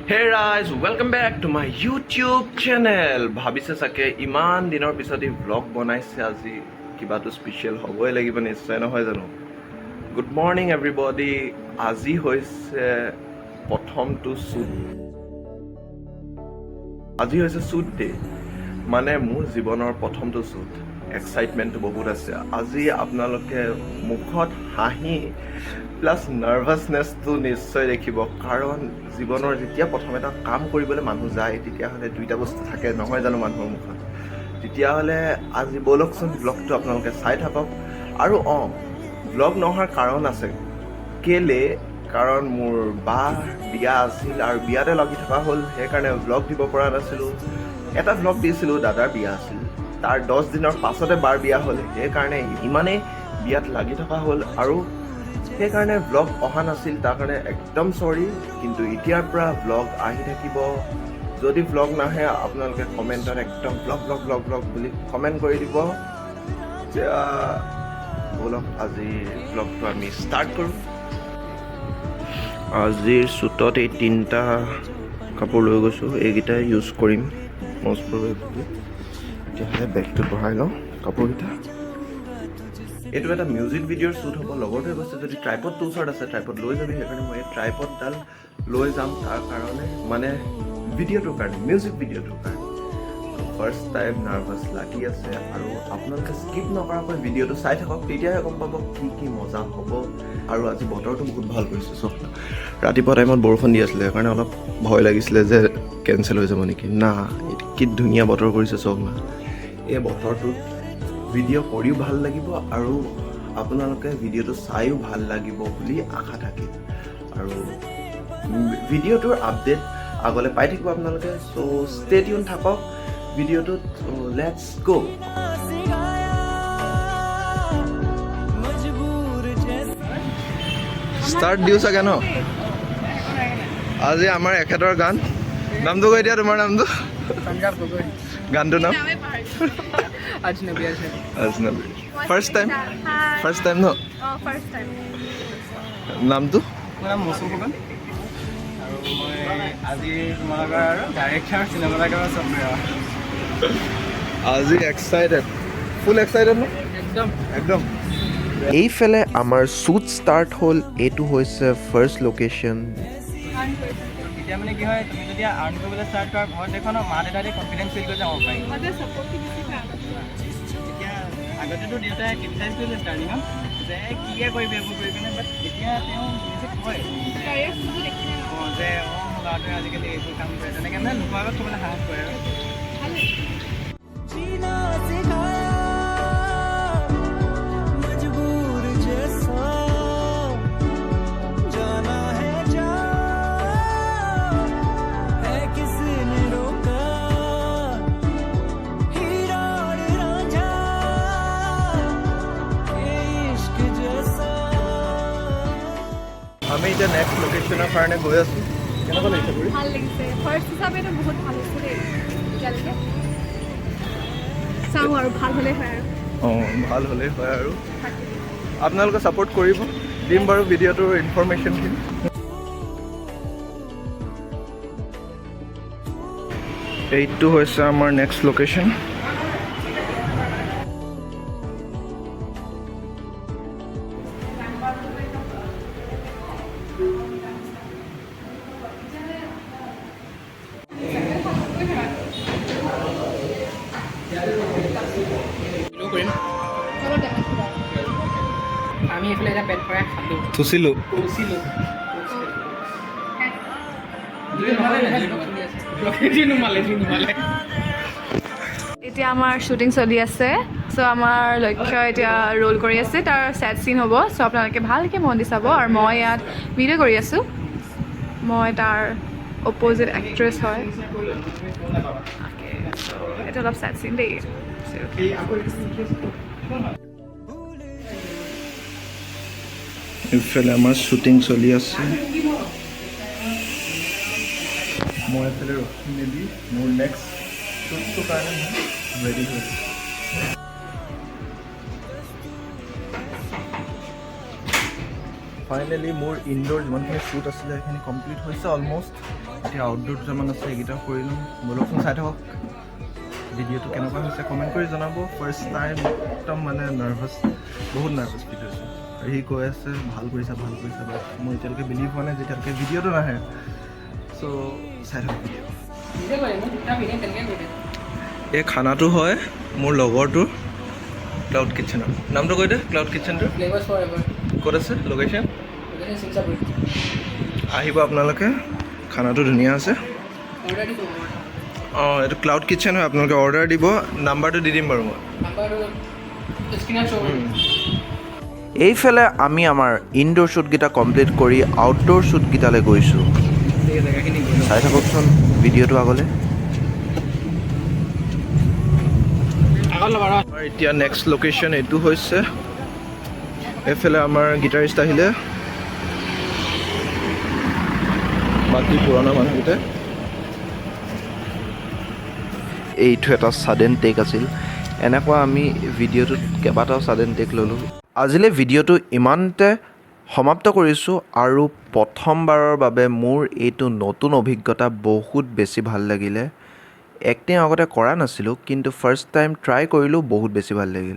Hey guys, welcome back to my YouTube channel. ভাবিছে চাগে ইমান দিনৰ পিছত এই ব্লগ বনাইছে আজি কিবাটো স্পেশাল হ'বই লাগিব নিশ্চয় নহয় জানো। Good morning everybody. আজি হৈছে প্ৰথমটো শ্বুট। আজি হৈছে শ্বুট ডে, মানে মোৰ জীৱনৰ প্ৰথমটো শ্বুট। এক্সাইটমেণ্টটো বহুত আছে। আজি আপোনালোকে মুখত হাঁহি প্লাছ নাৰ্ভাছনেছটো নিশ্চয় দেখিব, কাৰণ জীৱনৰ যেতিয়া প্ৰথম এটা কাম কৰিবলৈ মানুহ যায় তেতিয়াহ'লে দুইটা বস্তু থাকে নহয় জানো মানুহৰ মুখত। তেতিয়াহ'লে আজি ব'লকচোন ব্লগটো আপোনালোকে চাই থাকক। আৰু ব্লগ নোহোৱাৰ কাৰণ আছে, কেলে কাৰণ মোৰ বা বিয়া আছিল আৰু বিয়াতে লাগি থকা হ'ল, সেইকাৰণে ব্লগ দিব পৰা নাছিলোঁ। এটা ব্লগ দিছিলোঁ, দাদাৰ বিয়া আছিল, তাৰ 10 দিনৰ পাছতে বাৰ বিয়া হ'ল, সেইকাৰণে ইমানেই বিয়াত লাগি থকা হ'ল আৰু সেইকাৰণে ব্লগ অহা নাছিল। তাৰ কাৰণে একদম চৰি, কিন্তু এতিয়াৰ পৰা ব্লগ আহি থাকিব। যদি ব্লগ নাহে আপোনালোকে কমেণ্টত একদম ব্লগ ব্লগ ব্লগ ব্লগ বুলি কমেণ্ট কৰি দিব। এতিয়া ব'লক আজি ব্লগটো আমি ষ্টাৰ্ট কৰোঁ। আজিৰ শ্বুটত এই 3টা কাপোৰ লৈ গৈছোঁ, এইকেইটাই ইউজ কৰিম মষ্ট প্ৰবেবলি। তেতিয়াহ'লে বেগটোত ভৰাই লওঁ কাপোৰকেইটা। এইটো এটা মিউজিক ভিডিঅ'ৰ শ্বুট হ'ব। লগৰটোৱে কৈছে যদি ট্ৰাইপডটো ওচৰত আছে ট্ৰাইপড লৈ যাবি, সেইকাৰণে মই এই ট্ৰাইপডডাল লৈ যাম তাৰ কাৰণে, মানে ভিডিঅ'টোৰ কাৰণে, মিউজিক ভিডিঅ'টোৰ কাৰণে। ফাৰ্ষ্ট টাইম নাৰ্ভাছ লাগি আছে আৰু আপোনালোকে স্কিপ নকৰাকৈ ভিডিঅ'টো চাই থাকক, তেতিয়াহে গম পাব কি মজা হ'ব। আৰু আজি বতৰটো বহুত ভাল কৰিছে চব। ৰাতিপুৱা টাইমত বৰষুণ দি আছিলে, সেইকাৰণে অলপ ভয় লাগিছিলে যে কেঞ্চেল হৈ যাব নেকি। না, কি ধুনীয়া বতৰ কৰিছে চব না। এই বতৰটোত ভিডিঅ' কৰিও ভাল লাগিব আৰু আপোনালোকে ভিডিঅ'টো চাইও ভাল লাগিব বুলি আশা থাকিল। আৰু ভিডিঅ'টোৰ আপডেট আগলৈ পাই থাকিব আপোনালোকে। চ' ষ্টে টিউন থাকক ভিডিঅ'টোত। Let's go. ষ্টাৰ্ট দিওঁ চাগে ন। আজি আমাৰ এখেতৰ গান, নামটো কৈ দিয়া, তোমাৰ নামটো? গানটোৰ নাম আজনবী। ফাৰ্ষ্ট টাইম ন? নামটো? মোৰ নাম মৌচুম ফুকন আৰু মই আজি তোমালোকৰ আৰু ডাইৰেক্টৰ চিনেমাটাৰ চবৰে আজি এক্সাইটেড, ফুল এক্সাইটেড ন? একদম। এইফালে আমাৰ শ্বুট ষ্টাৰ্ট হ'ল। এইটো হৈছে ফাৰ্ষ্ট লোকেশ্যন। এতিয়া মানে কি হয়, তুমি যদি আৰ্ণ কৰিবলৈ ষ্টাৰ্ট কৰা ঘৰত দেখোন মা দেউতাই কনফিডেঞ্চ ফিল কৰি যাব পাৰি। এতিয়া আগতেতো দেউতাই ক্ৰিটিচাইজ কৰিলে ষ্টাৰ্টিঙত যে কিয়ে কৰিবি এইবোৰ কৰি পিনে, বাট এতিয়া তেওঁ নিজে কয় যে মোৰ ল'ৰাটোৱে আজিকালি এইবোৰ কাম কৰে, তেনেকৈ মানে নোহোৱাৰ আগত ক'বলৈ সাহস কৰে আৰু। আমি এতিয়া নেক্সট লোকেশ্যনৰ কাৰণে গৈ আছোঁ। কেনেকুৱা লাগিছে ঘূৰি? ভাল লাগিছে। ফাৰ্ষ্ট হিচাপেতো বহুত ভাল হৈছে দেই এতিয়ালৈকে। চাওঁ আৰু ভাল হ'লে হয় আৰু। ভাল হ'লেই হয় আৰু আপোনালোকে ছাপোৰ্ট কৰিব, দিম বাৰু ভিডিঅ'টোৰ ইনফৰমেশ্যনখিনি। এইটো হৈছে আমাৰ নেক্সট লোকেশ্যন। আমি এইফালে এটা পেট ভৰাই খালোঁ, থুচিলোঁ। এতিয়া আমাৰ শ্বুটিং চলি আছে। চ' আমাৰ লক্ষ্য এতিয়া ৰোল কৰি আছে, তাৰ ছেট চিন হ'ব। চ' আপোনালোকে ভালকৈ মন দি চাব। আৰু মই ইয়াত ভিডিঅ' কৰি আছোঁ। মই তাৰ অপ'জিট এক্ট্ৰেছ হয়। এইটো অলপ ছেট চিন দেই। এইফালে আমাৰ শ্বুটিং চলি আছে। মই এইফালে ৰখি মেলি মোৰ নেক্সট শ্বুটটোৰ কাৰণে ৰেডি হৈছোঁ। ফাইনেলি মোৰ ইনডোৰ যিমানখিনি শ্বুট আছিলে সেইখিনি কমপ্লিট হৈছে অলম'ষ্ট। এতিয়া আউটডোৰ দুটামান আছে, এইকেইটা কৰি লওঁ। বলকচোন চাই থাকক ভিডিঅ'টো কেনেকুৱা হৈছে কমেণ্ট কৰি জনাব। ফাৰ্ষ্ট টাইম একদম মানে নাৰ্ভাছ, বহুত নাৰ্ভাছ ফিল হৈছে। আৰু সি কৈ আছে ভাল কৰিছা বাট মই এতিয়ালৈকে বিলিভ হোৱা নাই যেতিয়ালৈকে ভিডিঅ'টো নাহে। চ' চাই থাকক ভিডিঅ'। এই খানাটো হয় মোৰ লগৰটোৰ, ক্লাউড কিটচেনৰ। নামটো কৈ দে, ক্লাউড কিটচেনটোৰ ক'ত আছে লোকেশ্যন? আহিব আপোনালোকে, খানাটো ধুনীয়া আছে। অঁ, এইটো ক্লাউড কিটচেন হয়, আপোনালোকে অৰ্ডাৰ দিব। নাম্বাৰটো দি দিম বাৰু মই। এইফালে আমি আমাৰ ইনডোৰ শ্বুটকেইটা কমপ্লিট কৰি আউটডোৰ শ্বুটকেইটালৈ গৈছোঁ। চাই থাককচোন ভিডিঅ'টো আগলৈ। আমাৰ এতিয়া নেক্সট লোকেশ্যন এইটো হৈছে, এইফালে আমাৰ গিটাৰিষ্ট আহিলে, বাকী পুৰণা মানুহকেইটা। এইটো এটা ছাডেন টেক আছিল। এনেকুৱা আমি ভিডিঅ'টোত কেইবাটাও ছাডেন টেক ল'লোঁ। আজিলৈ ভিডিঅ'টো ইমানতে সমাপ্ত কৰিছোঁ। আৰু প্ৰথমবাৰৰ বাবে মোৰ এইটো নতুন অভিজ্ঞতা বহুত বেছি ভাল লাগিলে। এক্টিং আগতে কৰা নাছিলোঁ, কিন্তু ফাৰ্ষ্ট টাইম ট্ৰাই কৰিলোঁ, বহুত বেছি ভাল লাগিলে।